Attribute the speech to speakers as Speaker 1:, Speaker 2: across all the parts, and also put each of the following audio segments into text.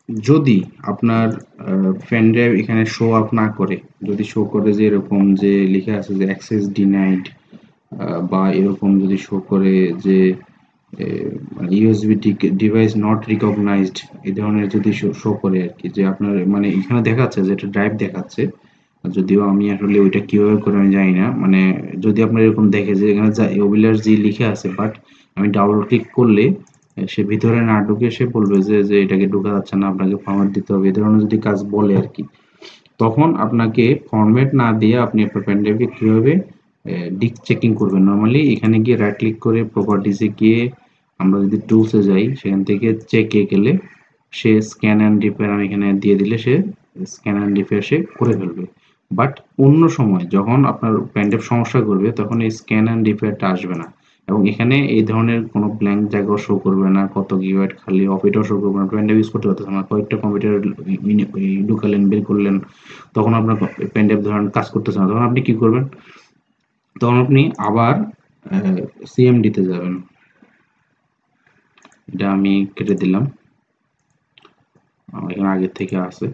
Speaker 1: যদি আপনার pen drive এখানে শো আপ না করে, যদি শো করে যে এরকম যে লেখা আছে যে অ্যাক্সেস ডিনাইড, বা এরকম যদি শো করে যে ইউএসবি ডিভাইস নট রিকগনাইজড, এই ধরনের যদি শো করে আর কি, যে আপনার মানে এখানে দেখাচ্ছে যে এটা ড্রাইভ দেখাচ্ছে, যদিও আমি আসলে ওইটা কিভাবে করে আমি জানি না, মানে যদি আপনার এরকম দেখে যে এখানে ওবিলার জি লিখে আছে, বাট আমি ডাবল ক্লিক করলে সে ভিতরে না ঢুকে সে বলবে যে যে এটাকে ঢোকা যাচ্ছে না, আপনাকে ফরম্যাট দিতে হবে, এই ধরনের যদি কাজ বলে আর কি, তখন আপনাকে ফরম্যাট না দিয়ে আপনি আপনার পেন ড্রাইভকে কিভাবে ডিস্ক চেকিং করবেন। নর্মালি এখানে গিয়ে রাইট ক্লিক করে প্রপার্টিসে গিয়ে আমরা যদি টুলসে যাই, সেখান থেকে চেকে গেলে সে স্ক্যান অ্যান্ড রিপেয়ার আমি এখানে দিয়ে দিলে সে স্ক্যান অ্যান্ড রিপেয়ার সে করে ফেলবে। বাট অন্য সময় যখন আপনার পেন ড্রাইভ সমস্যা করবে তখন এই স্ক্যান অ্যান্ড রিপেয়ারটা আসবে না, এবং এখানে এই ধরনের কোনো ব্ল্যাঙ্ক জায়গাও শো করবে না, কত গিগাবাইট খালি অফ এটাও শো করবে না, পেন ড্রাইভ ইউজ করতে পারতেছে না, কয়েকটা কম্পিউটার ঢুকালেন বের করলেন, তখন আপনার পেন ড্রাইভ ধরেন কাজ করতেছে না, তখন আপনি কি করবেন, তখন আপনি আবার সিএমডিতে যাবেন। এটা আমি কেটে দিলাম, এখানে আগে থেকে আছে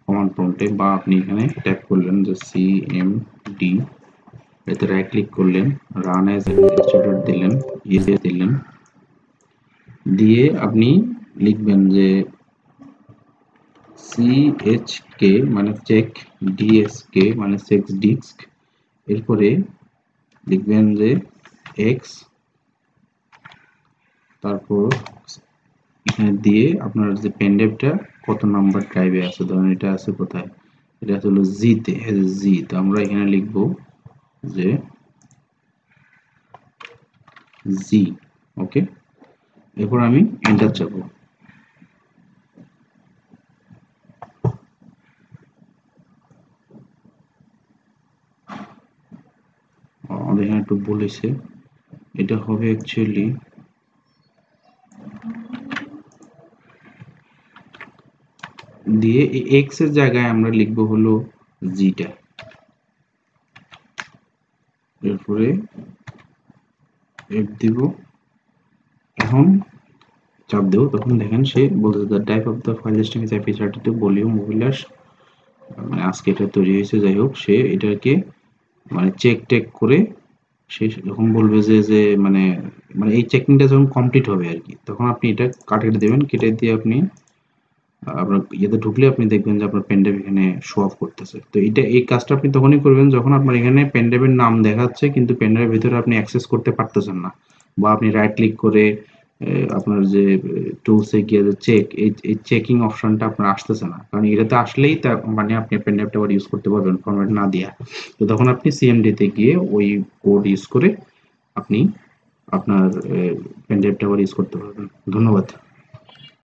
Speaker 1: কমান্ড প্রম্পটে, বা আপনি এখানে টাইপ করলেন যে সিএমডি, এতে রাইট ক্লিক করলেন, রান অ্যাজ এডমিনিস্ট্রেটর দিলেন, ইয়েস দিলেন, দিয়ে আপনি লিখবেন যে সিএচকে মানে চেক, ডিএসকে মানে চেক ডিস্ক, এরপরে লিখবেন যে এক্স, তারপর এখানে দিয়ে আপনার যে পেন ড্রাইভটা কত নাম্বার ড্রাইভে আছে, ধরেন এটা আছে কোথায়, এটা হলো জিতে, জি, তো আমরা এখানে লিখব যে জি। ওকে, এরপর আমি এন্টার চাপবো। আমাদের এখানে একটু বলেছে, এটা হবে অ্যাকচুয়ালি দিয়ে এক্স এর জায়গায় আমরা লিখব হলো জিটা, এরপরে এফ দিব, এখন চাপ দেব, তখন দেখেন সে বলছে the type of the file system is এপি32 ভলিউম মোবিলাস, মানে আজকে এটা তৈরি হয়েছে, যাই হোক সে এটাকে মানে চেক টেক করে সে যখন বলবে যে যে মানে মানে এই চেকিংটা যখন কমপ্লিট হবে আর কি, তখন আপনি এটা কেটে দেবেন, কেটে দিয়ে আপনি আপনার ইয়েতে ঢুকলে আপনি দেখবেন যে আপনার পেন ড্রাইভ এখানে শো অফ করতেছে। তো এটা এই কাজটা আপনি তখনই করবেন যখন আপনার এখানে পেন ড্রাইভের নাম দেখাচ্ছে কিন্তু পেন ড্রাইভের ভিতরে আপনি অ্যাক্সেস করতে পারতেছেন না, বা আপনি রাইট ক্লিক করে আপনার যে টুলসে গিয়ে যে চেক, এই চেকিং অপশনটা আপনার আসতেছে না, কারণ এটাতে আসলেই তার মানে আপনি পেন ড্রাইভটা আবার ইউজ করতে পারবেন ফরম্যাট না দিয়া। তো তখন আপনি সিএমডি তে গিয়ে ওই কোড ইউজ করে আপনি আপনার পেন ড্রাইভটা আবার ইউজ করতে পারবেন। ধন্যবাদ।